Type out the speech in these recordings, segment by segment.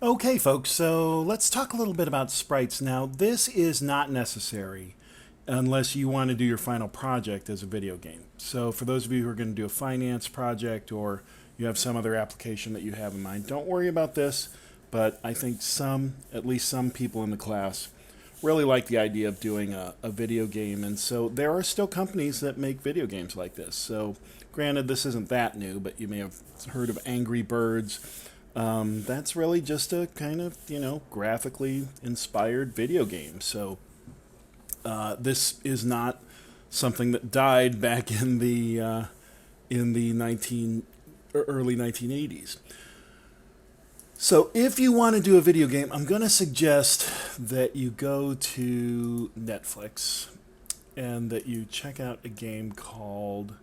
Okay, folks, so let's talk a little bit about sprites. Now, this is not necessary unless you want to do your final project as a video game. So for those of you who are going to do a finance project or you have some other application that you have in mind, don't worry about this, but I think at least some people in the class really like the idea of doing a video game, and so there are still companies that make video games like this. So granted, this isn't that new, but you may have heard of Angry Birds. That's really just a kind of, graphically inspired video game. So this is not something that died back in the early 1980s. So if you want to do a video game, I'm going to suggest that you go to Netflix and that you check out a game called,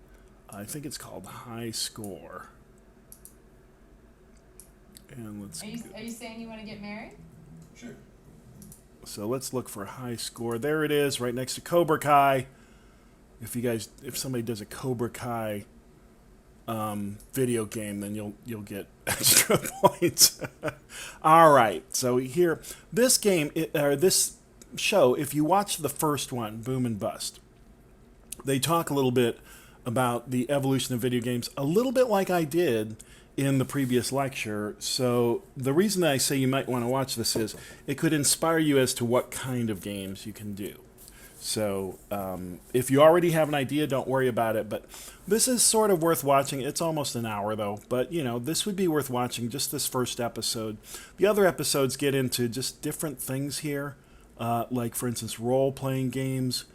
I think it's called High Score. And let's. Are you saying you want to get married? Sure. So let's look for High Score. There it is, right next to Cobra Kai. If somebody does a Cobra Kai video game, then you'll get extra points. All right. So here, this game or this show, if you watch the first one, Boom and Bust, they talk a little bit about the evolution of video games, a little bit like I did in the previous lecture. So the reason that I say you might want to watch this is it could inspire you as to what kind of games you can do. So if you already have an idea, don't worry about it. But this is sort of worth watching. It's almost an hour, though. But, this would be worth watching, just this first episode. The other episodes get into just different things here, like, for instance, role-playing games.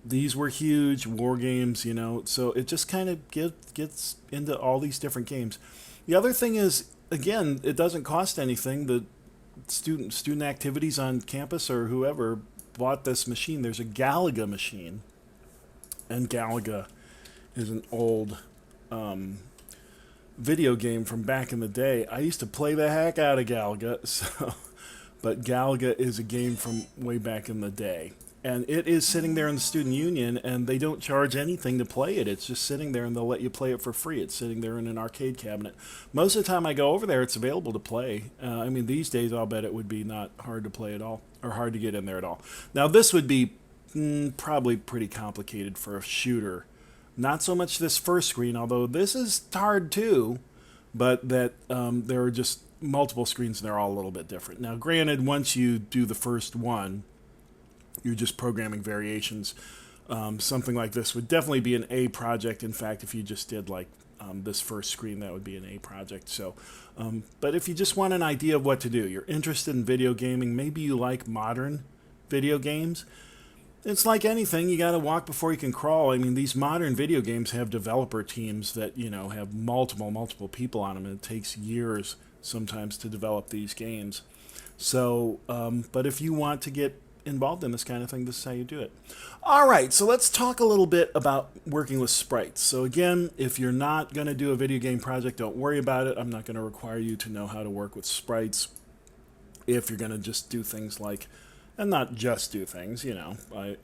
These were huge, war games, so it just kind of gets into all these different games. The other thing is, again, it doesn't cost anything. The student activities on campus or whoever bought this machine. There's a Galaga machine, and Galaga is an old video game from back in the day. I used to play the heck out of Galaga, but Galaga is a game from way back in the day. And it is sitting there in the student union, and they don't charge anything to play it. It's just sitting there, and they'll let you play it for free. It's sitting there in an arcade cabinet. Most of the time I go over there, it's available to play. These days I'll bet it would be not hard to play at all, or hard to get in there at all. Now, this would be probably pretty complicated for a shooter. Not so much this first screen, although this is hard too, but that there are just multiple screens, and they're all a little bit different. Now, granted, once you do the first one, you're just programming variations. Something like this would definitely be an A project. In fact, if you just did like this first screen, that would be an A project. So, but if you just want an idea of what to do, you're interested in video gaming, maybe you like modern video games, it's like anything, you got to walk before you can crawl. These modern video games have developer teams that, have multiple people on them, and it takes years sometimes to develop these games. So, but if you want to get involved in this kind of thing, this is how you do it. All right, so let's talk a little bit about working with sprites. So again, if you're not going to do a video game project, don't worry about it. I'm not going to require you to know how to work with sprites. If you're going to just do things like, and not just do things, I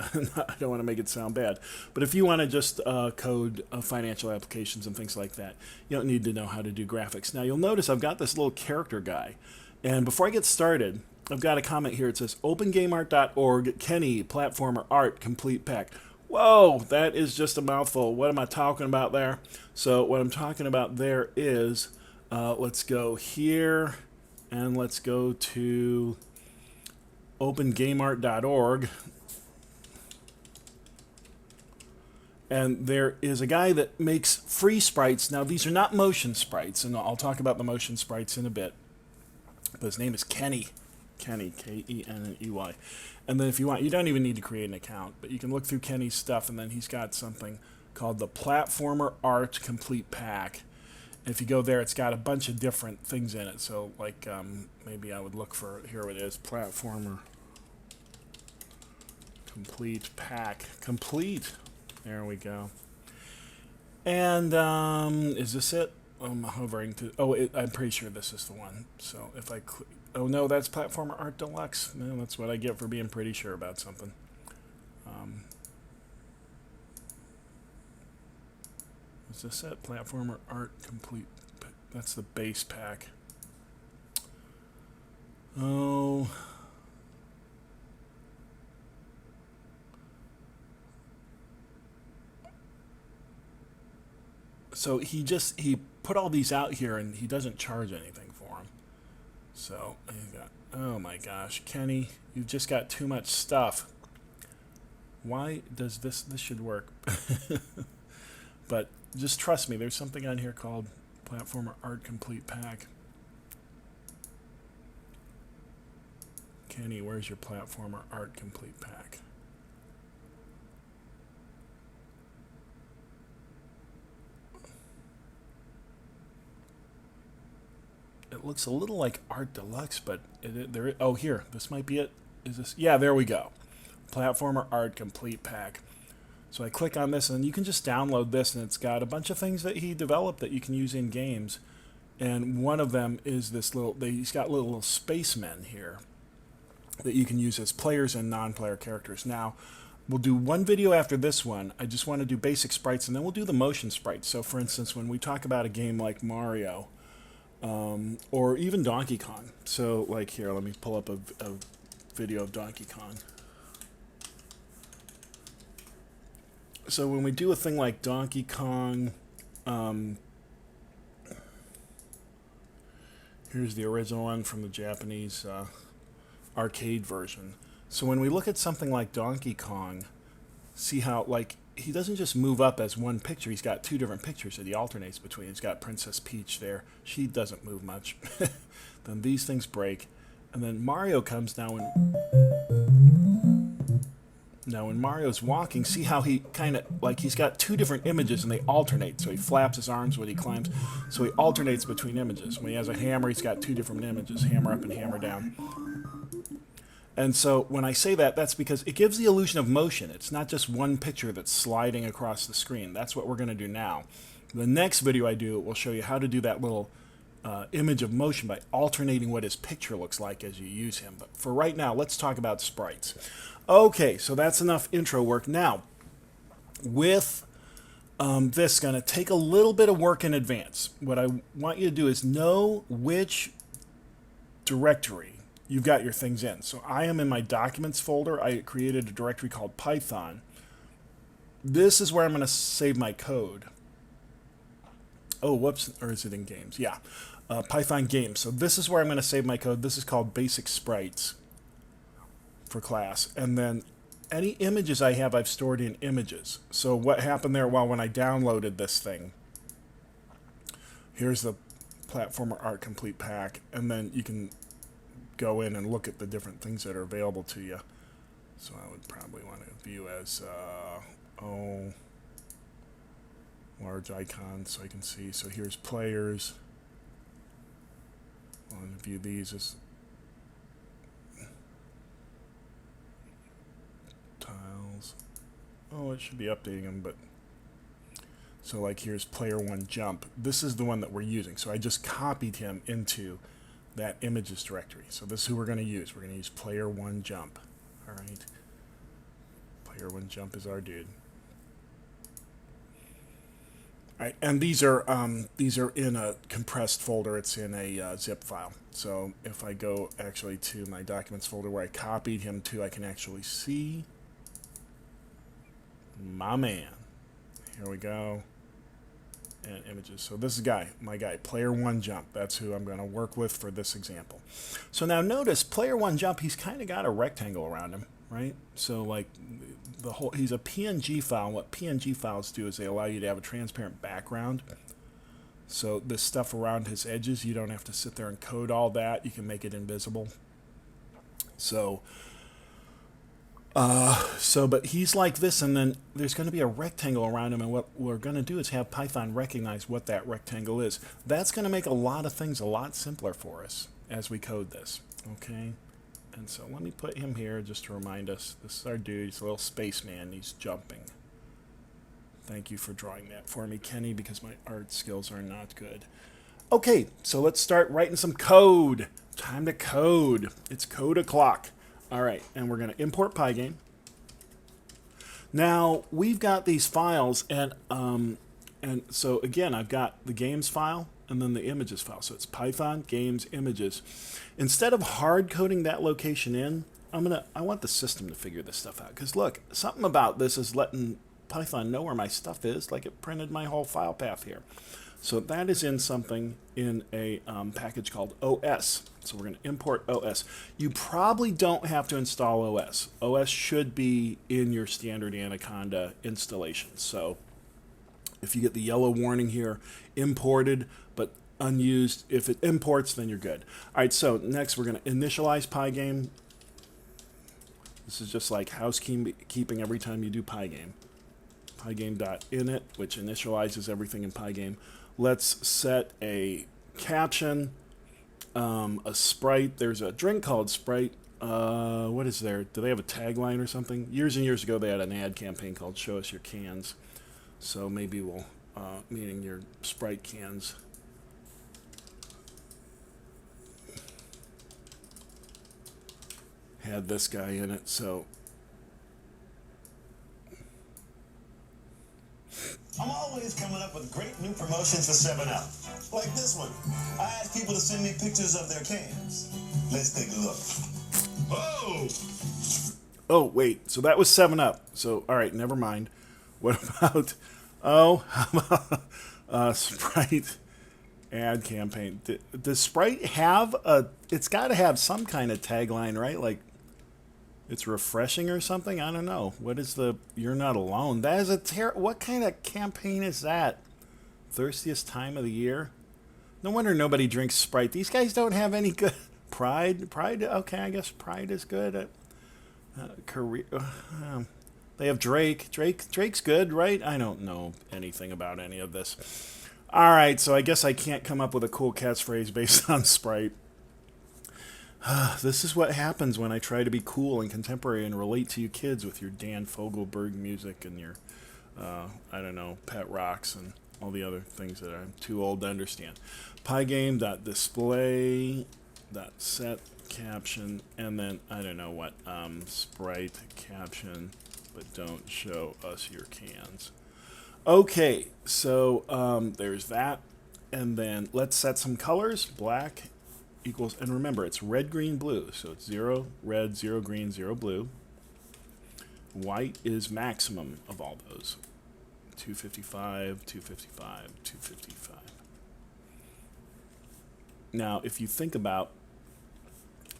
don't want to make it sound bad, but if you want to just code financial applications and things like that, you don't need to know how to do graphics. Now you'll notice I've got this little character guy, and before I get started, I've got a comment here. It says, opengameart.org, Kenny, platformer art, complete pack. Whoa, that is just a mouthful. What am I talking about there? So what I'm talking about there is, let's go here, and let's go to opengameart.org. And there is a guy that makes free sprites. Now, these are not motion sprites, and I'll talk about the motion sprites in a bit. But his name is Kenny. Kenny, K-E-N-N-E-Y. And then if you want, you don't even need to create an account, but you can look through Kenny's stuff, and then he's got something called the Platformer Art Complete Pack. And if you go there, it's got a bunch of different things in it. So, like, maybe I would look for, here it is, Platformer Complete Pack. Complete. There we go. And is this it? I'm hovering to. I'm pretty sure this is the one. So if I click. Oh no, that's Platformer Art Deluxe. No, that's what I get for being pretty sure about something. Is this it? Platformer Art Complete. That's the base pack. Oh. So he put all these out here and he doesn't charge anything for them. So he's got, oh my gosh, Kenny, you've just got too much stuff. Why does this should work? But just trust me, there's something on here called Platformer Art Complete Pack. Kenny, where's your Platformer Art Complete Pack? It looks a little like Art Deluxe, but there. Oh, here, this might be it. Is this? Yeah, there we go. Platformer Art Complete Pack. So I click on this, and you can just download this, and it's got a bunch of things that he developed that you can use in games. And one of them is this little. He's got little spacemen here that you can use as players and non-player characters. Now, we'll do one video after this one. I just want to do basic sprites, and then we'll do the motion sprites. So, for instance, when we talk about a game like Mario, or even Donkey Kong. So, like here, let me pull up a video of Donkey Kong. So when we do a thing like Donkey Kong, here's the original one from the Japanese arcade version. So when we look at something like Donkey Kong, see how, like, he doesn't just move up as one picture. He's got two different pictures that he alternates between. He's got Princess Peach there. She doesn't move much. Then these things break. And then Mario comes now when Mario's walking, see how he kind of, like, he's got two different images and they alternate. So he flaps his arms when he climbs. So he alternates between images. When he has a hammer, he's got two different images, hammer up and hammer down. And so when I say that, that's because it gives the illusion of motion. It's not just one picture that's sliding across the screen. That's what we're going to do now. The next video I do will show you how to do that little image of motion by alternating what his picture looks like as you use him. But for right now, let's talk about sprites. Okay, so that's enough intro work. Now, with this, going to take a little bit of work in advance. What I want you to do is know which directory you've got your things in. So I am in my documents folder. I created a directory called Python. This is where I'm going to save my code. Oh, whoops, or is it in games? Yeah, Python games. So this is where I'm going to save my code. This is called basic sprites for class. And then any images I have, I've stored in images. So what happened there, well, when I downloaded this thing, here's the Platformer Art Complete Pack, and then you can go in and look at the different things that are available to you. So I would probably want to view as large icons so I can see. So here's players. I want to view these as tiles. Oh, it should be updating them, but so like here's player one jump. This is the one that we're using. So I just copied him into that images directory. So this is who we're going to use. We're going to use player one jump. All right. Player one jump is our dude. All right, and these are in a compressed folder. It's in a zip file. So if I go actually to my documents folder where I copied him to, I can actually see my man. Here we go. And images. So this is my guy, player one jump. That's who I'm going to work with for this example. So now notice player one jump, he's kind of got a rectangle around him, right? So like he's a PNG file. And what PNG files do is they allow you to have a transparent background. So this stuff around his edges, you don't have to sit there and code all that. You can make it invisible. So but he's like this, and then there's going to be a rectangle around him, and what we're going to do is have Python recognize what that rectangle is. That's going to make a lot of things a lot simpler for us as we code this, okay? And so let me put him here just to remind us. This is our dude. He's a little spaceman. He's jumping. Thank you for drawing that for me, Kenny, because my art skills are not good. Okay, so let's start writing some code. Time to code. It's code o'clock. All right, and we're going to import Pygame. Now, we've got these files, and so, again, I've got the games file, and then the images file. So it's Python games images. Instead of hard coding that location in, I want the system to figure this stuff out. Because look, something about this is letting Python know where my stuff is, like it printed my whole file path here. So that is in something in a package called OS. So we're going to import OS. You probably don't have to install OS. OS should be in your standard Anaconda installation. So if you get the yellow warning here, imported but unused, if it imports, then you're good. All right, so next we're going to initialize Pygame. This is just like housekeeping every time you do Pygame. Pygame.init, which initializes everything in Pygame. Let's set a caption, a sprite. There's a drink called Sprite. What is there? Do they have a tagline or something? Years and years ago, they had an ad campaign called "Show Us Your Cans." So maybe we'll, meaning your Sprite cans. Had this guy in it, so. I'm always coming up with great new promotions for 7-Up. Like this one. I ask people to send me pictures of their cans. Let's take a look. Whoa! Oh, wait. So that was 7-Up. So, all right, never mind. What about, how about Sprite ad campaign? Does Sprite have it's got to have some kind of tagline, right? Like, it's refreshing or something? I don't know. What is the "You're Not Alone"? That is what kind of campaign is that? Thirstiest time of the year? No wonder nobody drinks Sprite. These guys don't have any good... Pride? Okay, I guess Pride is good. They have Drake. Drake's good, right? I don't know anything about any of this. All right, so I guess I can't come up with a cool catchphrase based on Sprite. This is what happens when I try to be cool and contemporary and relate to you kids with your Dan Fogelberg music and your, I don't know, Pet Rocks and all the other things that I'm too old to understand. Pygame.display.set caption, and then, I don't know what, Sprite caption, but don't show us your cans. Okay, so there's that. And then let's set some colors. Black equals, and remember, it's red, green, blue. So it's 0 red, 0 green, 0 blue. White is maximum of all those. 255, 255, 255. Now, if you think about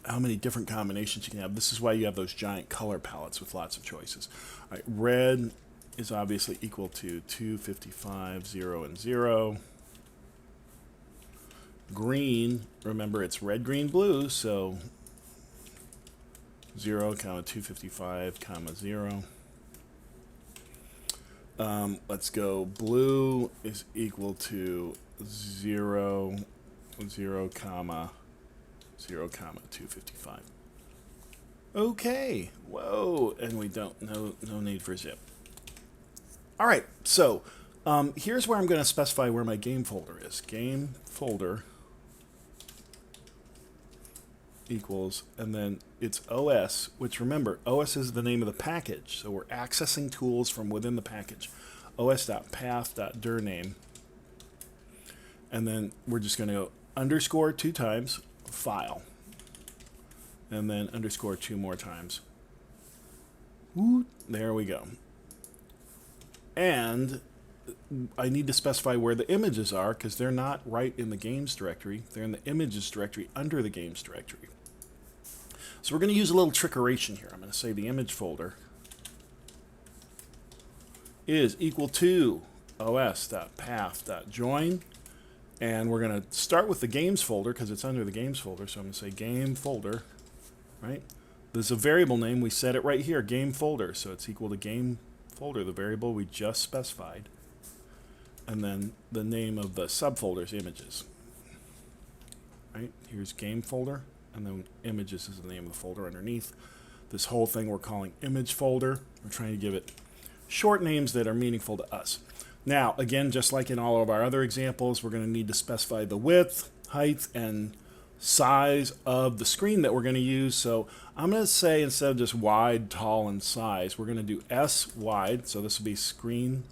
how many different combinations you can have, this is why you have those giant color palettes with lots of choices. All right, red is obviously equal to 255, 0, and 0. Green, remember it's red, green, blue, so 0, 255, 0. Let's go. Blue is equal to 0, 0, 255. Okay. Whoa. And we don't, no need for zip. All right. So here's where I'm going to specify where my game folder is. Game folder equals, and then it's OS, which remember, OS is the name of the package. So we're accessing tools from within the package. os.path.dir name. And then we're just going to go underscore 2 times, file. And then underscore 2 more times. Woo, there we go. And I need to specify where the images are because they're not right in the games directory. They're in the images directory under the games directory. So we're going to use a little trickeration here. I'm going to say the image folder is equal to os.path.join. And we're going to start with the games folder because it's under the games folder. So I'm going to say game folder, right? There's a variable name. We set it right here, game folder. So it's equal to game folder, the variable we just specified. And then the name of the subfolder is images. Right? Here's game folder. And then images is the name of the folder underneath. This whole thing we're calling image folder. We're trying to give it short names that are meaningful to us. Now, again, just like in all of our other examples, we're going to need to specify the width, height, and size of the screen that we're going to use. So I'm going to say instead of just wide, tall, and size, we're going to do S wide. So this will be screen.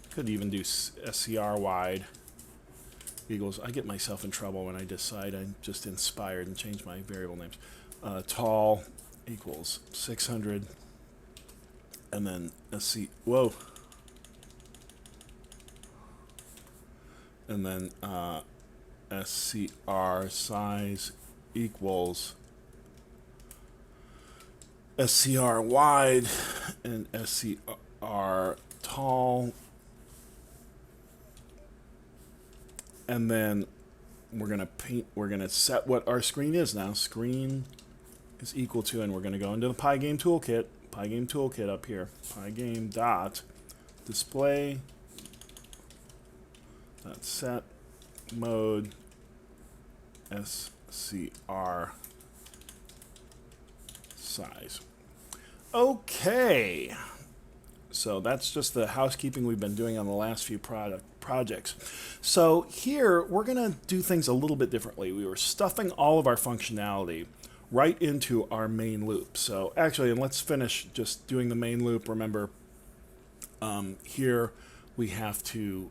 Could even do SCR wide. equals, I get myself in trouble when I decide I'm just inspired and change my variable names. Tall equals 600, and then whoa, and then SCR size equals SCR wide and SCR tall, and then we're gonna set what our screen is now. Screen is equal to, and we're gonna go into the Pygame toolkit up here. Pygame dot display dot set mode SCR size. Okay, so that's just the housekeeping we've been doing on the last few projects. So here we're going to do things a little bit differently. We were stuffing all of our functionality right into our main loop. So actually, and let's finish just doing the main loop. Remember, here we have to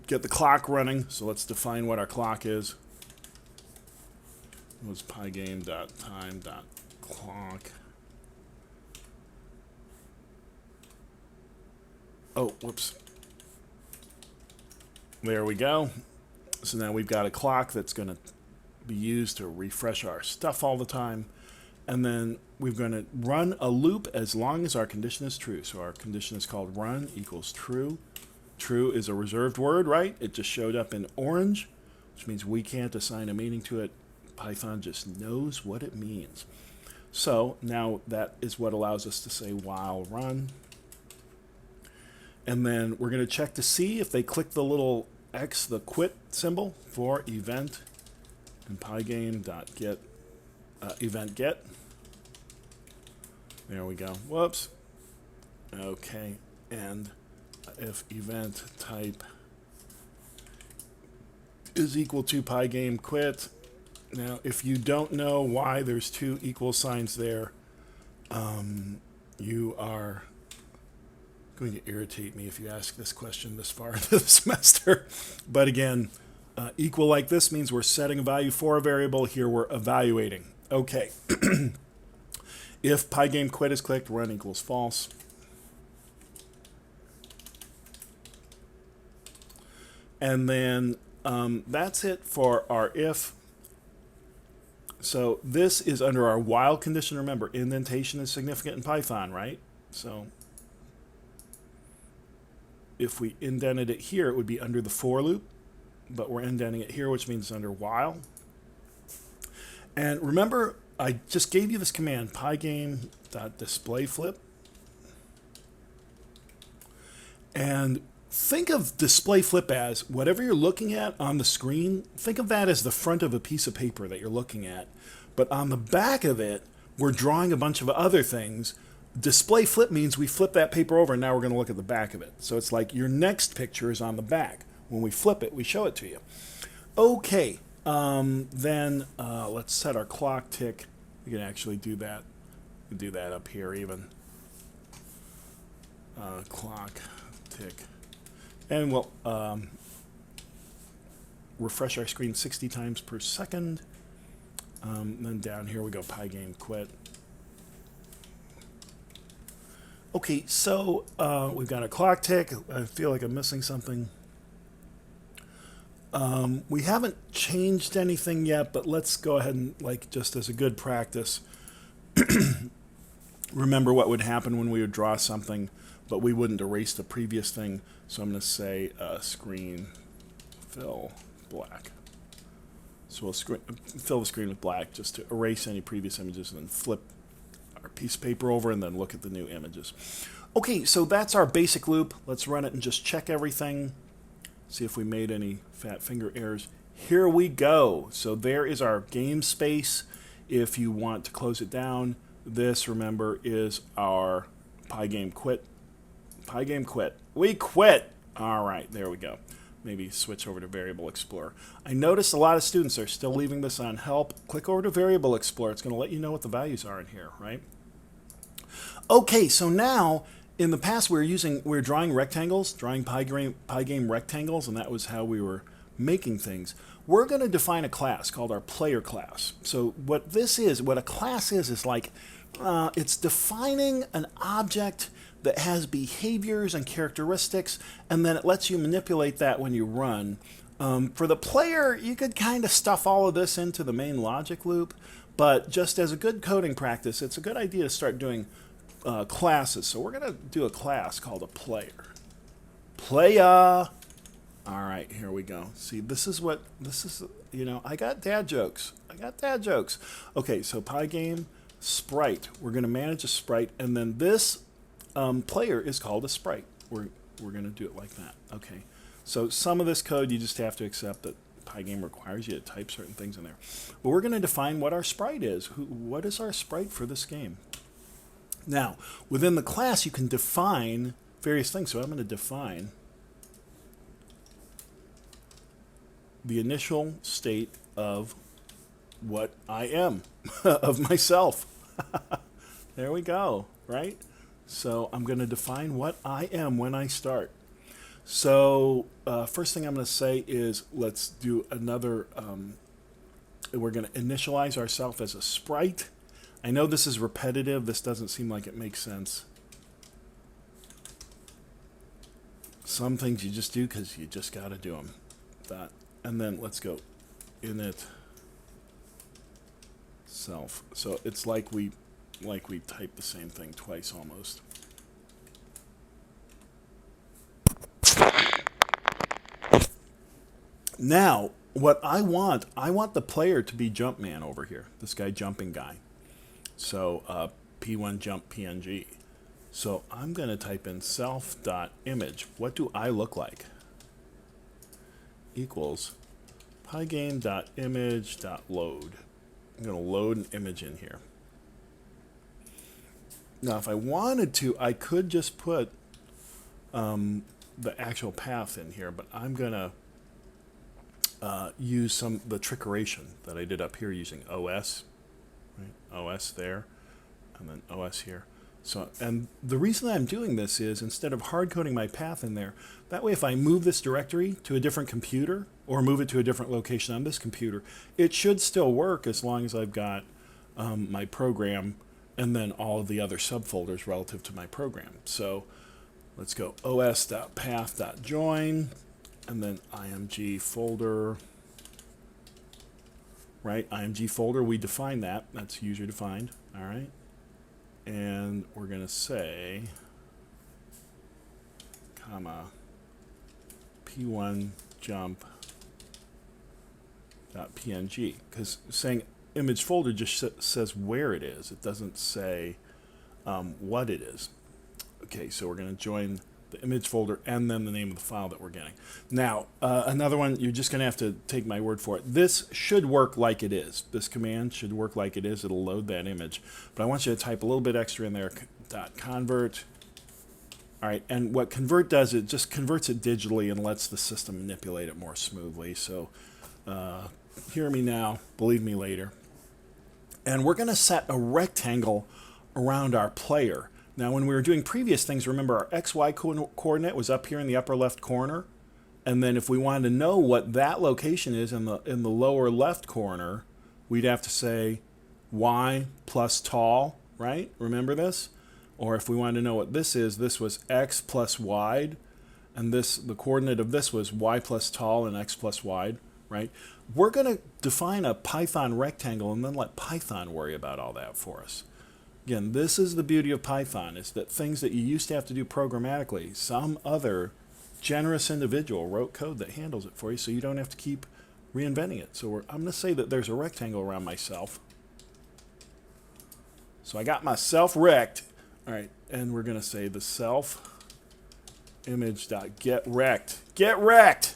get the clock running. So let's define what our clock is. It was pygame.time.clock. Oh, whoops. There we go. So now we've got a clock that's going to be used to refresh our stuff all the time. And then we're going to run a loop as long as our condition is true. So our condition is called run equals true. True is a reserved word, right? It just showed up in orange, which means we can't assign a meaning to it. Python just knows what it means. So now that is what allows us to say while run. And then we're going to check to see if they click the little X, the quit symbol for event, and pygame.get event get. There we go. Whoops. Okay. And if event type is equal to pygame quit. Now, if you don't know why there's two equal signs there, you are going to irritate me if you ask this question this far into the semester. But again, equal like this means we're setting a value for a variable. Here we're evaluating. Okay. If pygame quit is clicked, run equals false. And then that's it for our if. So this is under our while condition. Remember, indentation is significant in Python, right? So if we indented it here, it would be under the for loop, but we're indenting it here, which means it's under while. And remember, I just gave you this command, pygame.displayFlip. And think of display flip as whatever you're looking at on the screen, think of that as the front of a piece of paper that you're looking at. But on the back of it, we're drawing a bunch of other things. Display flip means we flip that paper over and now we're going to look at the back of it. So it's like your next picture is on the back. When we flip it, we show it to you. Okay, then let's set our clock tick. We can actually do that. We can do that up here even. Clock tick. And we'll refresh our screen 60 times per second. Then down here we go pygame quit. Okay, so we've got a clock tick. I feel like I'm missing something. We haven't changed anything yet, but let's go ahead and, like, just as a good practice, remember what would happen when we would draw something, but we wouldn't erase the previous thing. So I'm going to say screen fill black. So we'll fill the screen with black just to erase any previous images and then flip our piece of paper over and then look at the new images. Okay, so that's our basic loop. Let's run it and just check everything. See if we made any fat finger errors. Here we go. So there is our game space. If you want to close it down, this, remember, is our Pygame quit. Pygame quit. We quit. All right, there we go. Maybe switch over to Variable Explorer. I noticed a lot of students are still leaving this on help. Click over to Variable Explorer. It's going to let you know what the values are in here, right? Okay, so now in the past we were drawing rectangles, drawing Pygame rectangles, and that was how we were making things, we're going to define a class called our player class. So what this is, what a class is like, it's defining an object that has behaviors and characteristics, and then it lets you manipulate that when you run. For the player, you could kind of stuff all of this into the main logic loop, but just as a good coding practice, it's a good idea to start doing classes. So we're going to do a class called a player. Player. All right, here we go. See, this is, you know, I got dad jokes. Okay, so Pygame Sprite. We're going to manage a sprite, and then this player is called a sprite. We're going to do it like that. Okay, so some of this code you just have to accept that Pygame requires you to type certain things in there. But we're going to define what our sprite is. What is our sprite for this game? Now, within the class, you can define various things. So I'm going to define the initial state of what I am, of myself. There we go, right? So I'm going to define what I am when I start. So first thing I'm going to say is let's do another, we're going to initialize ourselves as a sprite. I know this is repetitive. This doesn't seem like it makes sense. Some things you just do because you just got to do them. That. And then let's go init self. So it's like we type the same thing twice almost. Now, what I want the player to be Jumpman over here. This guy jumping guy. So p1 jump png. So I'm going to type in self.image. What do I look like? Equals pygame.image.load. I'm going to load an image in here. Now, if I wanted to, I could just put the actual path in here, but I'm going to use the trickeration that I did up here using OS, right? OS there, and then OS here. So, and the reason I'm doing this is instead of hard coding my path in there, that way if I move this directory to a different computer or move it to a different location on this computer, it should still work as long as I've got my program and then all of the other subfolders relative to my program. So let's go os.path.join and then img folder, right? img folder, we define that. That's user defined, all right? And we're going to say, comma, p1 jump .png, because saying image folder just says where it is. It doesn't say what it is. Okay, so we're going to join the image folder and then the name of the file that we're getting. Now, another one, you're just going to have to take my word for it. This should work like it is. This command should work like it is. It'll load that image. But I want you to type a little bit extra in there, .convert. All right, and what convert does, it just converts it digitally and lets the system manipulate it more smoothly. So hear me now, believe me later. And we're going to set a rectangle around our player. Now, when we were doing previous things, remember our XY coordinate was up here in the upper left corner. And then if we wanted to know what that location is in the lower left corner, we'd have to say y plus tall, right? Remember this? Or if we wanted to know what this is, this was x plus wide. And the coordinate of this was y plus tall and x plus wide, right? We're going to define a Python rectangle and then let Python worry about all that for us. Again, this is the beauty of Python, is that things that you used to have to do programmatically, some other generous individual wrote code that handles it for you so you don't have to keep reinventing it. So I'm going to say that there's a rectangle around myself. So I got myself rect. All right, and we're going to say the self image.getRect. Get wrecked!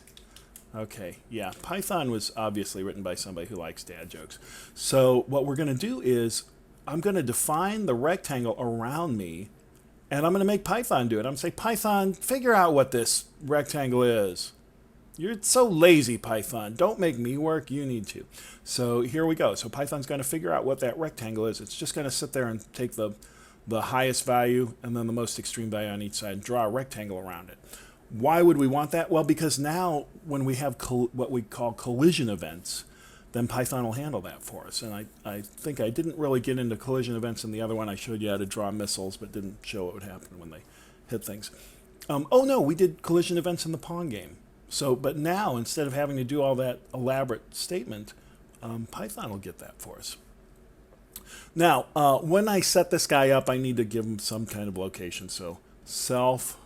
Okay, yeah, Python was obviously written by somebody who likes dad jokes. So what we're going to do is I'm going to define the rectangle around me, and I'm going to make Python do it. I'm going to say, Python, figure out what this rectangle is. You're so lazy, Python. Don't make me work. You need to. So here we go. So Python's going to figure out what that rectangle is. It's just going to sit there and take the highest value and then the most extreme value on each side and draw a rectangle around it. Why would we want that? Well, because now when we have what we call collision events, then Python will handle that for us. And I think I didn't really get into collision events in the other one. I showed you how to draw missiles, but didn't show what would happen when they hit things. Oh no, we did collision events in the Pong game. So, but now instead of having to do all that elaborate statement, Python will get that for us. Now, when I set this guy up, I need to give him some kind of location. So self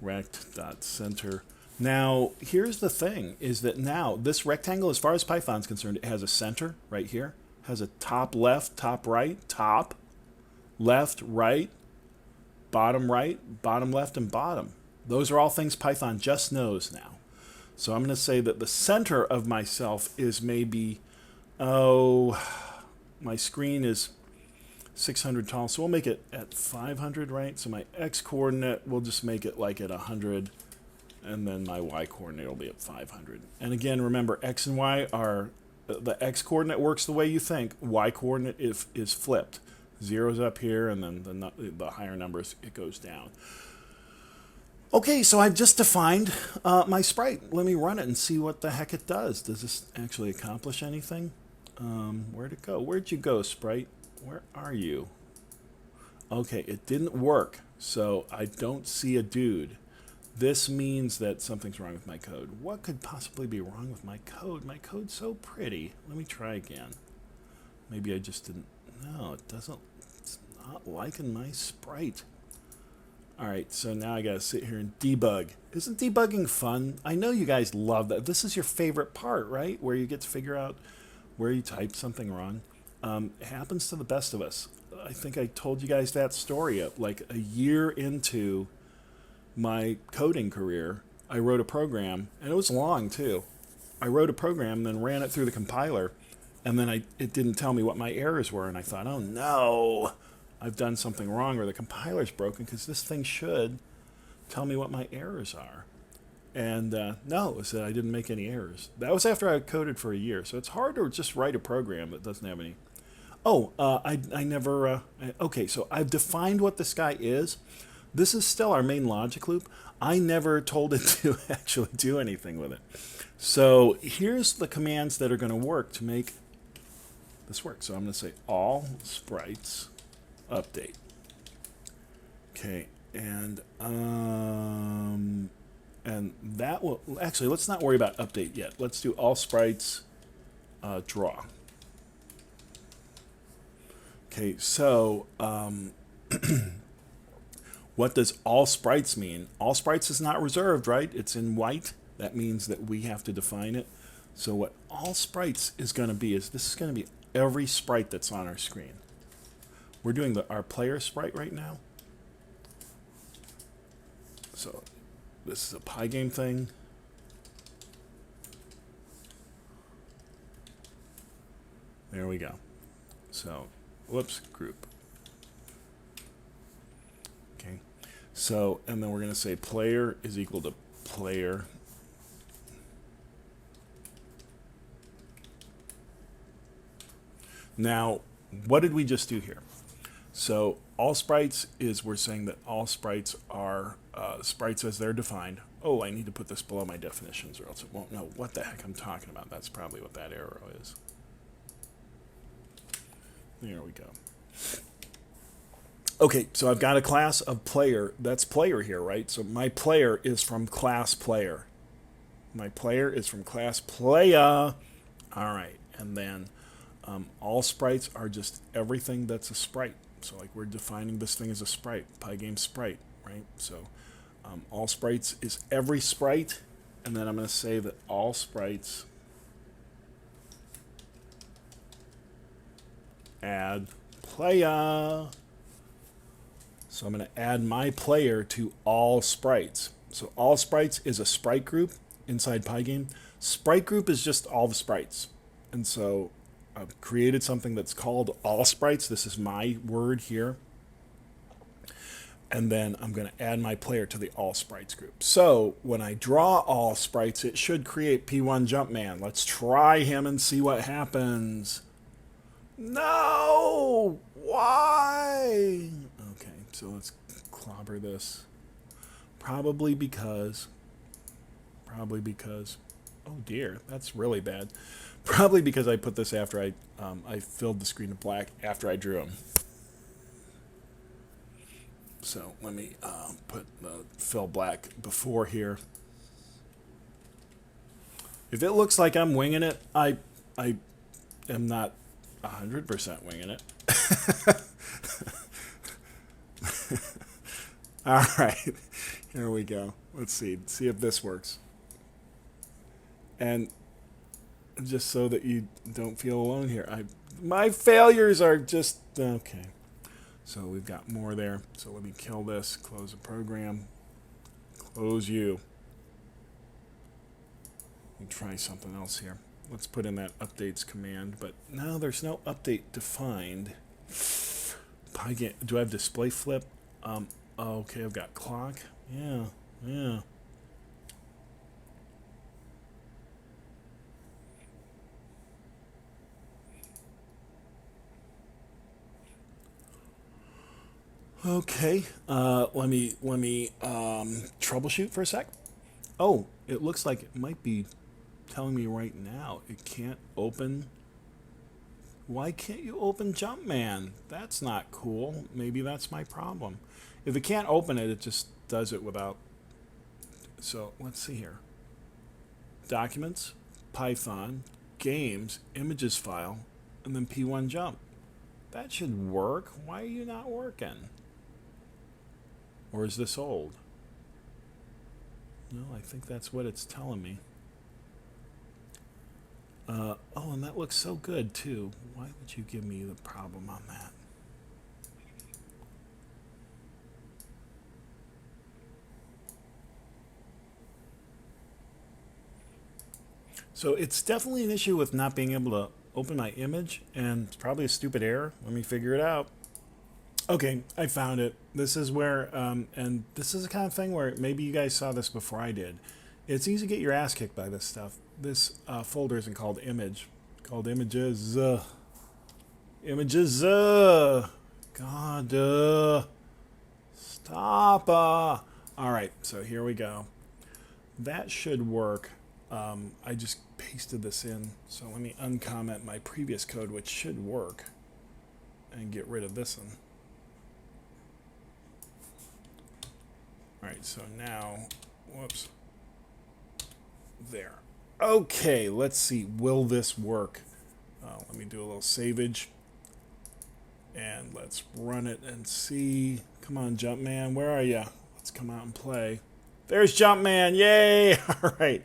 rect.center. Now, here's the thing, is that now this rectangle, as far as Python's concerned, it has a center right here, has a top left, top right, top, left, right, bottom left, and bottom. Those are all things Python just knows now. So I'm going to say that the center of myself is maybe, my screen is 600 tall, so we'll make it at 500, right? So my x-coordinate, we'll just make it like at 100, and then my y-coordinate will be at 500. And again, remember, x and y are, the x-coordinate works the way you think, y-coordinate is flipped. Zero's up here, and then the higher numbers, it goes down. Okay, so I've just defined my sprite. Let me run it and see what the heck it does. Does this actually accomplish anything? Where'd it go? Where'd you go, sprite? Where are you? Okay, it didn't work, so I don't see a dude. This means that something's wrong with my code. What could possibly be wrong with my code? My code's so pretty. Let me try again. Maybe I just didn't. No, it's not liking my sprite. Alright, so now I gotta sit here and debug. Isn't debugging fun? I know you guys love that. This is your favorite part, right? Where you get to figure out where you type something wrong. It happens to the best of us. I think I told you guys that story like a year into my coding career. I wrote a program, and it was long too. I wrote a program, then ran it through the compiler, and then it didn't tell me what my errors were, and I thought, oh no, I've done something wrong, or the compiler's broken, because this thing should tell me what my errors are. And no, it said I didn't make any errors. That was after I coded for a year, so it's hard to just write a program that doesn't have any. Oh, I never. Okay, so I've defined what this guy is. This is still our main logic loop. I never told it to actually do anything with it. So here's the commands that are going to work to make this work. So I'm going to say all sprites update. Okay, and that will actually, let's not worry about update yet. Let's do all sprites draw. Okay, so what does all sprites mean? All sprites is not reserved, right? It's in white. That means that we have to define it. So what all sprites is going to be is this is going to be every sprite that's on our screen. We're doing our player sprite right now. So this is a Pygame thing. There we go. So, whoops, group. Okay. So, and then we're going to say player is equal to player. Now, what did we just do here? So all sprites is, we're saying that all sprites are sprites as they're defined. Oh, I need to put this below my definitions or else it won't know what the heck I'm talking about. That's probably what that arrow is. There we go. Okay, so I've got a class of player. That's player here, right? So my player is from class player. My player is from class player. All right, and then all sprites are just everything that's a sprite. So like we're defining this thing as a sprite, Pygame sprite, right? So all sprites is every sprite, and then I'm going to say that all sprites add player. So I'm going to add my player to all sprites. So all sprites is a sprite group inside Pygame. Sprite group is just all the sprites. And so I've created something that's called all sprites. This is my word here. And then I'm going to add my player to the all sprites group. So when I draw all sprites, it should create P1 Jumpman. Let's try him and see what happens. No! Why? Okay, so let's clobber this. Probably because, oh dear, that's really bad. Probably because I put this after I filled the screen with black after I drew them. So let me put the fill black before here. If it looks like I'm winging it, I am not 100% winging it. All right, here we go. Let's see if this works. And just so that you don't feel alone here, my failures are just okay. So we've got more there. So let me kill this, close the program, close you. Let me try something else here. Let's put in that updates command, but now there's no update defined. Pygame, do I have display flip? Okay, I've got clock. Yeah. Okay, let me troubleshoot for a sec. Oh, it looks like it might be telling me right now it can't open. Why can't you open Jumpman? That's not cool. Maybe that's my problem. If it can't open it, it just does it without. So let's see here. Documents, Python, games, images file, and then P1 jump. That should work. Why are you not working? Or is this old? No, I think that's what it's telling me. Oh, and that looks so good too. Why would you give me the problem on that? So it's definitely an issue with not being able to open my image, and it's probably a stupid error. Let me figure it out. Okay, I found it. This is where, and this is the kind of thing where maybe you guys saw this before I did. It's easy to get your ass kicked by this stuff. This folder isn't called image, it's called images. Images. God. Stop. All right, so here we go. That should work. I just pasted this in, so let me uncomment my previous code, which should work, and get rid of this one. Alright, so now, whoops, there. Okay, let's see, will this work? Let me do a little savage, and let's run it and see. Come on, Jumpman, where are you? Let's come out and play. There's Jumpman, yay! Alright,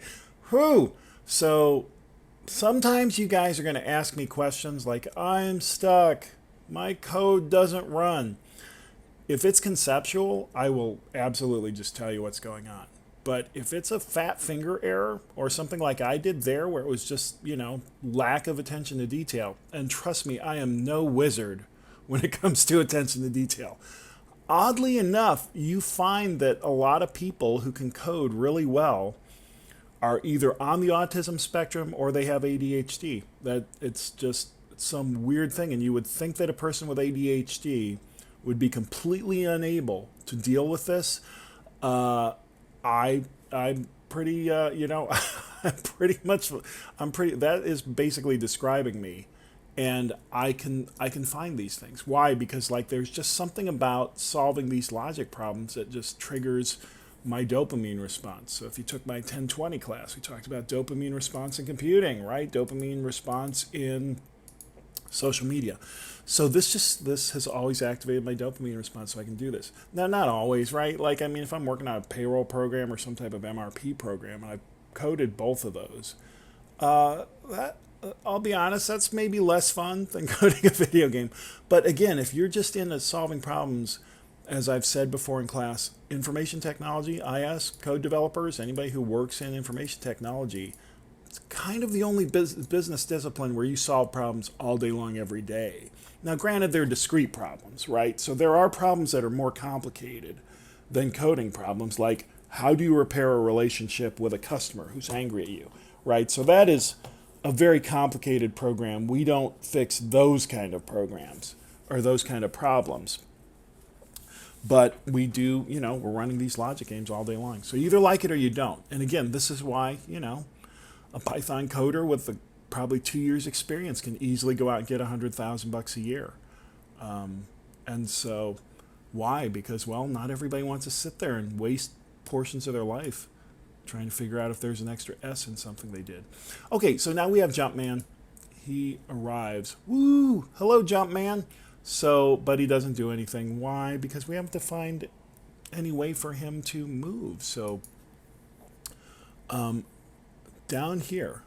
whew! So, sometimes you guys are going to ask me questions like, I'm stuck, my code doesn't run. If it's conceptual, I will absolutely just tell you what's going on. But if it's a fat finger error or something like I did there where it was just, lack of attention to detail, and trust me, I am no wizard when it comes to attention to detail. Oddly enough, you find that a lot of people who can code really well are either on the autism spectrum or they have ADHD. That it's just some weird thing, and you would think that a person with ADHD would be completely unable to deal with this. I'm pretty, that is basically describing me. And I can find these things. Why? Because there's just something about solving these logic problems that just triggers my dopamine response. So if you took my 1020 class, we talked about dopamine response in computing, right? Dopamine response in social media. So this has always activated my dopamine response, so I can do this. Now, not always, right? If I'm working on a payroll program or some type of MRP program, and I've coded both of those, I'll be honest, that's maybe less fun than coding a video game. But again, if you're just into solving problems, as I've said before in class, information technology, IS, code developers, anybody who works in information technology, it's kind of the only business discipline where you solve problems all day long, every day. Now, granted, they're discrete problems, right? So there are problems that are more complicated than coding problems, like how do you repair a relationship with a customer who's angry at you, right? So that is a very complicated program. We don't fix those kind of programs or those kind of problems. But we do, we're running these logic games all day long. So you either like it or you don't. And again, this is why, a Python coder with probably 2 years experience can easily go out and get $100,000 a year. And so why? Because, well, not everybody wants to sit there and waste portions of their life trying to figure out if there's an extra S in something they did. Okay, so now we have Jumpman. He arrives. Woo! Hello, Jumpman. So, but he doesn't do anything. Why? Because we haven't defined any way for him to move. So, down here,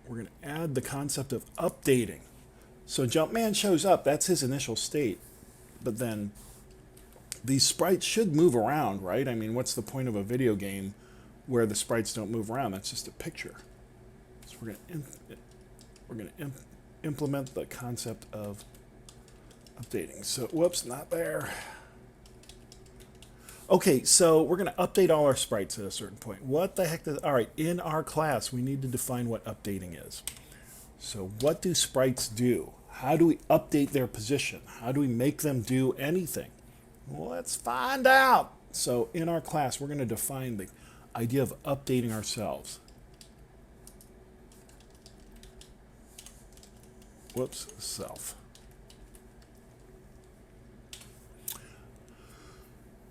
we're going to add the concept of updating. So Jumpman shows up. That's his initial state. But then these sprites should move around, right? I mean, what's the point of a video game where the sprites don't move around? That's just a picture. So we're going to implement the concept of updating. So, whoops, not there. Okay, so we're going to update all our sprites at a certain point. What the heck does... All right, in our class, we need to define what updating is. So what do sprites do? How do we update their position? How do we make them do anything? Well, let's find out. So in our class, we're going to define the idea of updating ourselves. Whoops, self.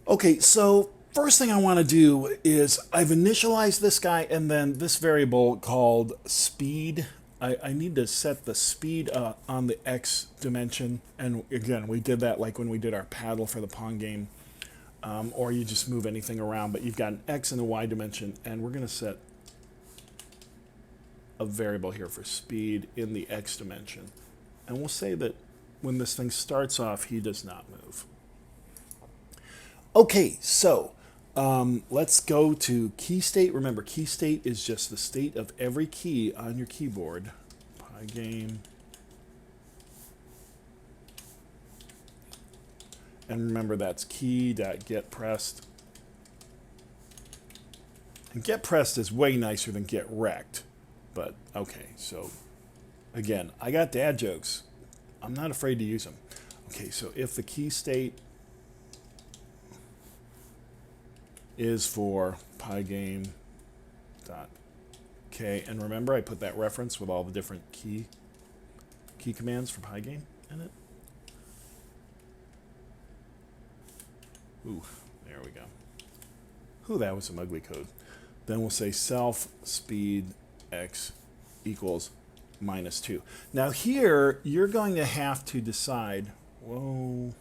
Okay, so first thing I want to do is I've initialized this guy and then this variable called speed. I need to set the speed on the X dimension. And again, we did that like when we did our paddle for the Pong game. Or you just move anything around, but you've got an X and a Y dimension. And we're going to set a variable here for speed in the X dimension. And we'll say that when this thing starts off, he does not move. Okay, so let's go to key state. Remember, key state is just the state of every key on your keyboard. Pygame. And remember, that's key.getPressed. And getPressed is way nicer than getWrecked. But, okay, so, again, I got dad jokes. I'm not afraid to use them. Okay, so if the key state is for Pygame.k, and remember I put that reference with all the different key commands for Pygame in it. Ooh, there we go. Ooh, that was some ugly code. Then we'll say self speed x equals -2. Now here you're going to have to decide. Whoa.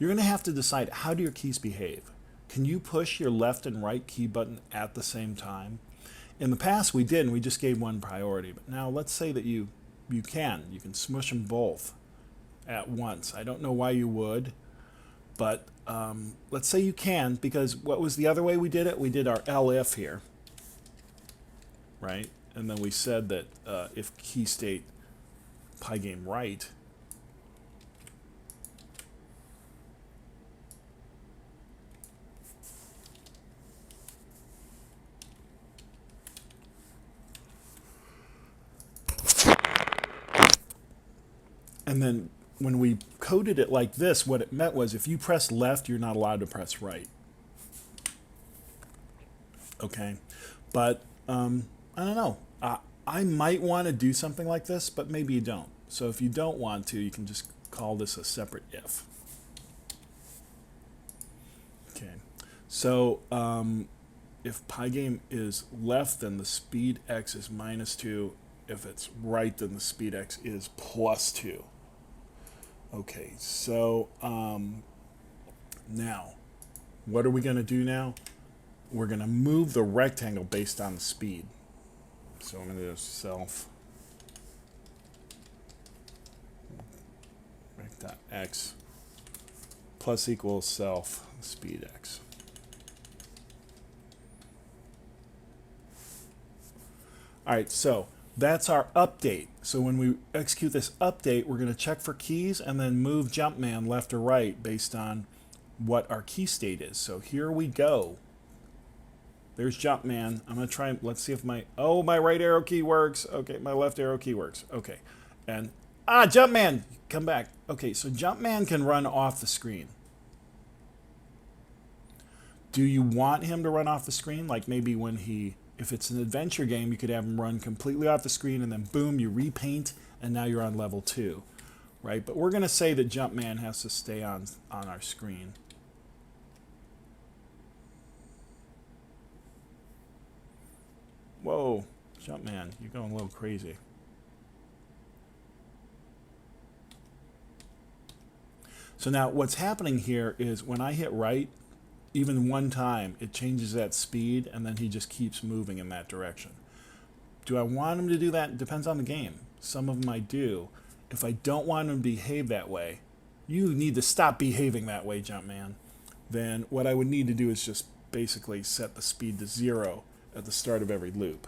You're going to have to decide, how do your keys behave? Can you push your left and right key button at the same time? In the past we did, and we just gave one priority. But now let's say that you can. You can smush them both at once. I don't know why you would, but let's say you can, because what was the other way we did it? We did our elif here, right? And then we said that if key state Pygame right, and then when we coded it like this, what it meant was if you press left, you're not allowed to press right. Okay? But, I don't know. I might want to do something like this, but maybe you don't. So if you don't want to, you can just call this a separate if. Okay. So, if Pygame is left, then the speed x is -2. If it's right, then the speed x is +2. Okay, so now, what are we going to do now? We're going to move the rectangle based on the speed. So I'm going to do self rect.x plus equals self speed x. All right, so that's our update. So when we execute this update, we're going to check for keys and then move Jumpman left or right based on what our key state is. So here we go. There's Jumpman. I'm going to try and let's see if my right arrow key works. Okay, my left arrow key works. Okay. And Ah, Jumpman! Come back. Okay, so Jumpman can run off the screen. Do you want him to run off the screen? Like maybe when he, if it's an adventure game, you could have him run completely off the screen and then boom, you repaint and now you're on level 2, right? But we're going to say that Jumpman has to stay on our screen. Whoa, Jumpman, you're going a little crazy. So now what's happening here is when I hit right, even one time, it changes that speed, and then he just keeps moving in that direction. Do I want him to do that? It depends on the game. Some of them I do. If I don't want him to behave that way, you need to stop behaving that way, Jumpman. Then what I would need to do is just basically set the speed to 0 at the start of every loop.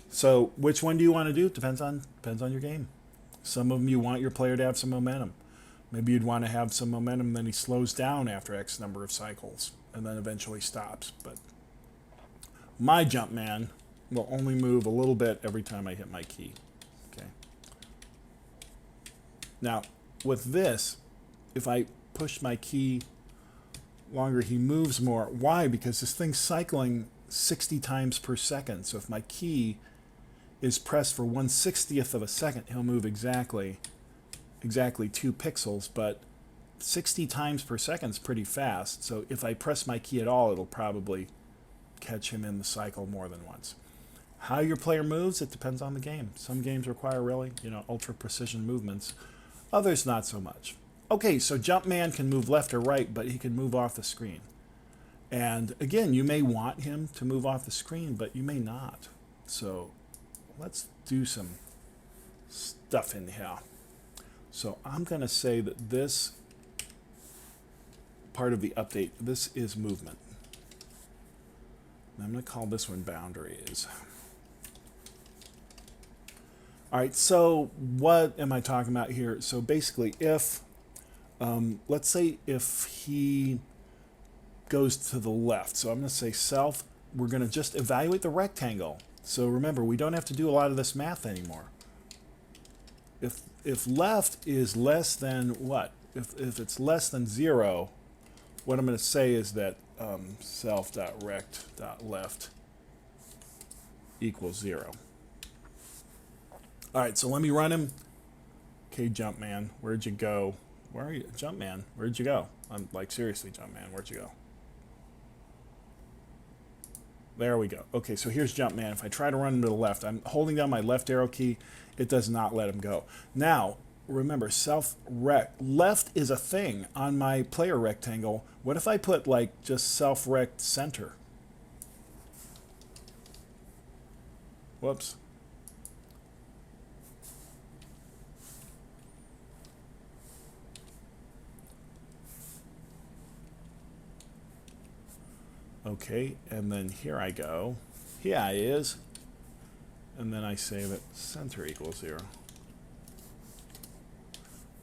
So which one do you want to do? Depends on your game. Some of them you want your player to have some momentum. Maybe you'd want to have some momentum, then he slows down after X number of cycles, and then eventually stops. But my Jumpman will only move a little bit every time I hit my key. Okay. Now, with this, if I push my key longer, he moves more. Why? Because this thing's cycling 60 times per second. So if my key is pressed for 1/60th of a second, he'll move exactly 2 pixels, but 60 times per second is pretty fast. So if I press my key at all, it'll probably catch him in the cycle more than once. How your player moves, it depends on the game. Some games require really, ultra precision movements. Others not so much. Okay, so Jumpman can move left or right, but he can move off the screen. And again, you may want him to move off the screen, but you may not. So let's do some stuff in here. So I'm going to say that this part of the update, this is movement. And I'm going to call this one boundaries. All right, so what am I talking about here? So basically, if, let's say if he goes to the left, so I'm going to say self, we're going to just evaluate the rectangle. So remember, we don't have to do a lot of this math anymore. If left is less than what? If it's less than 0, what I'm going to say is that self.rect.left equals 0. All right, so let me run him. Okay, Jumpman, where'd you go? Where are you? Jumpman, where'd you go? I'm like, seriously, Jumpman, where'd you go? There we go. Okay, so here's Jumpman. If I try to run him to the left, I'm holding down my left arrow key. It does not let him go. Now, remember, self-rect. Left is a thing on my player rectangle. What if I put, like, just self-rect center? Whoops. Okay, and then here I go. Here it is. And then I say that center equals 0.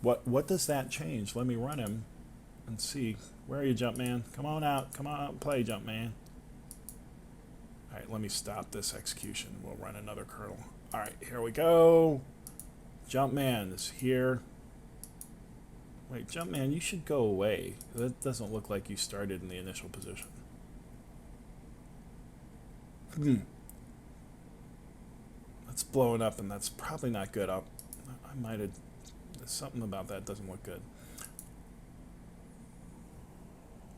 What does that change? Let me run him and see. Where are you, Jumpman? Come on out. Come on out and play, Jumpman. All right, let me stop this execution. We'll run another kernel. All right, here we go. Jumpman is here. Wait, Jumpman, you should go away. That doesn't look like you started in the initial position. That's blowing up, and that's probably not good. I might have... Something about that doesn't look good.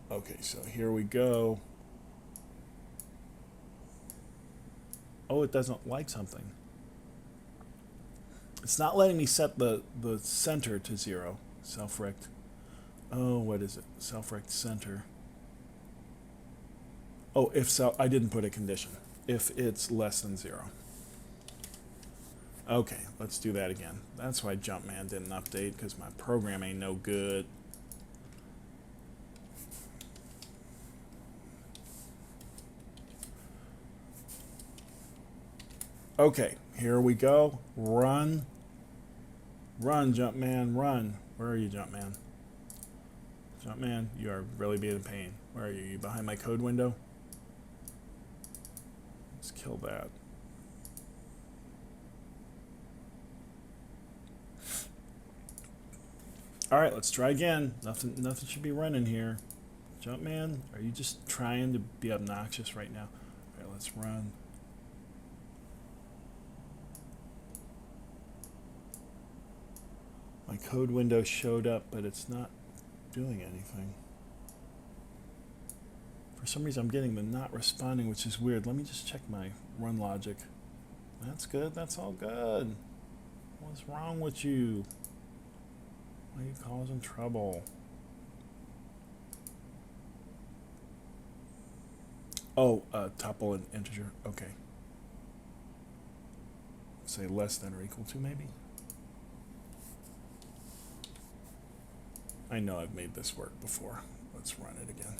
Okay, so here we go. Oh, it doesn't like something. It's not letting me set the center to 0. Self-rect. Oh, what is it? Self-rect center. Oh, I didn't put a condition. If it's less than 0. Okay, let's do that again. That's why Jumpman didn't update, because my program ain't no good. Okay, here we go. Run. Run, Jumpman, run. Where are you, Jumpman? Jumpman, you are really being a pain. Where are you? You behind my code window? Let's kill that. All right, let's try again. Nothing should be running here. Jumpman, are you just trying to be obnoxious right now? All right, let's run. My code window showed up, but it's not doing anything. For some reason, I'm getting the not responding, which is weird. Let me just check my run logic. That's good. That's all good. What's wrong with you? Why are you causing trouble? Oh, tuple and integer. Okay. Say less than or equal to, maybe? I know I've made this work before. Let's run it again.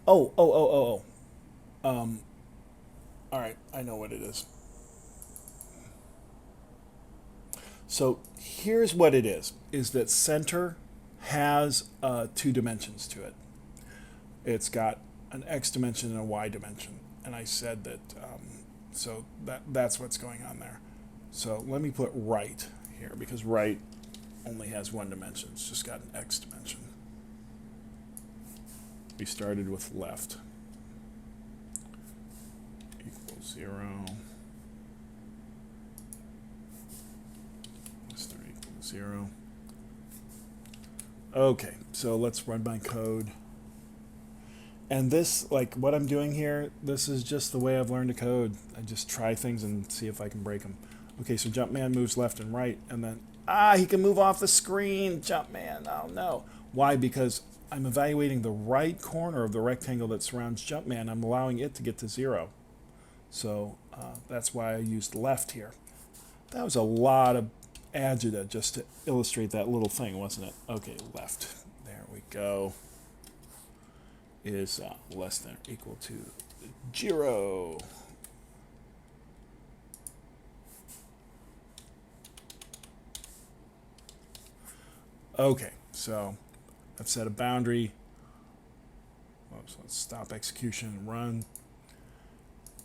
Oh. All right, I know what it is. So here's what it is that center has 2 dimensions to it. It's got an X dimension and a Y dimension. And I said that, so that's what's going on there. So let me put right here, because right only has 1 dimension. It's just got an X dimension. We started with left equals 0. Start equals 0. Okay, so let's run my code. And this, like what I'm doing here, this is just the way I've learned to code. I just try things and see if I can break them. Okay, so Jumpman moves left and right, and then, he can move off the screen, Jumpman, oh no. Why? Because I'm evaluating the right corner of the rectangle that surrounds Jumpman. I'm allowing it to get to 0. So that's why I used left here. That was a lot of agita just to illustrate that little thing, wasn't it? Okay, left. There we go. Is less than or equal to 0. Okay, so I've set a boundary. Oops, let's stop execution and run.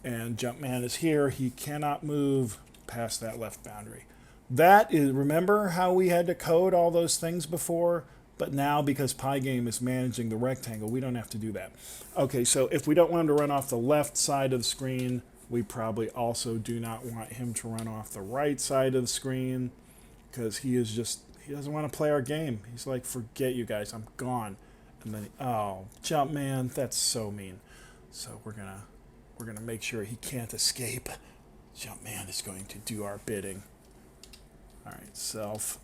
And Jumpman is here. He cannot move past that left boundary. That is, remember how we had to code all those things before? But now, because Pygame is managing the rectangle, we don't have to do that. Okay, so if we don't want him to run off the left side of the screen, we probably also do not want him to run off the right side of the screen, because he doesn't want to play our game. He's like, forget you guys, I'm gone. And then, oh, Jumpman, that's so mean. So we're gonna make sure he can't escape. Jumpman is going to do our bidding. All right, self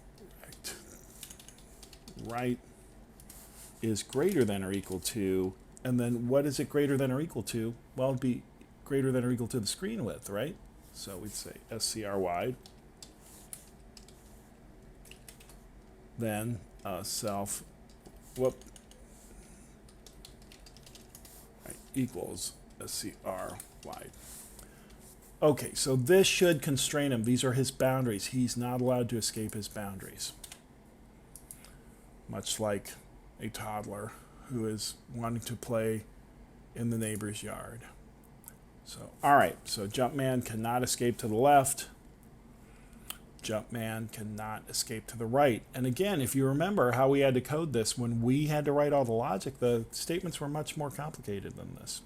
right is greater than or equal to, and then what is it greater than or equal to? Well, it'd be greater than or equal to the screen width, right? So we'd say SCR wide. Then self right, equals SCR wide. Okay, so this should constrain him. These are his boundaries. He's not allowed to escape his boundaries. Much like a toddler who is wanting to play in the neighbor's yard. So, all right, so Jumpman cannot escape to the left. Jumpman cannot escape to the right. And again, if you remember how we had to code this, when we had to write all the logic, the statements were much more complicated than this.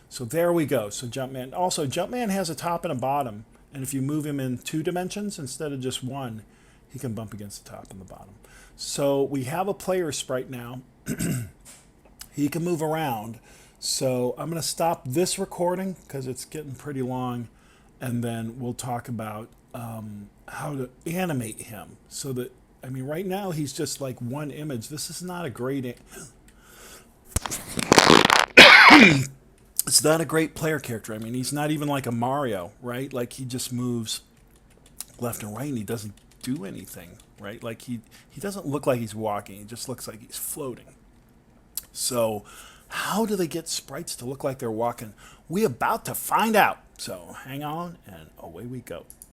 So there we go. So Jumpman, also Jumpman has a top and a bottom. And if you move him in 2 dimensions instead of just 1, he can bump against the top and the bottom. So we have a player sprite now. He can move around. So I'm going to stop this recording because it's getting pretty long. And then we'll talk about how to animate him. So that, I mean, right now he's just like one image. This is not a great... It's not a great player character. I mean, he's not even like a Mario, right? Like he just moves left and right and he doesn't do anything, right? Like he doesn't look like he's walking. He just looks like he's floating. So how do they get sprites to look like they're walking? We're about to find out. So hang on and away we go.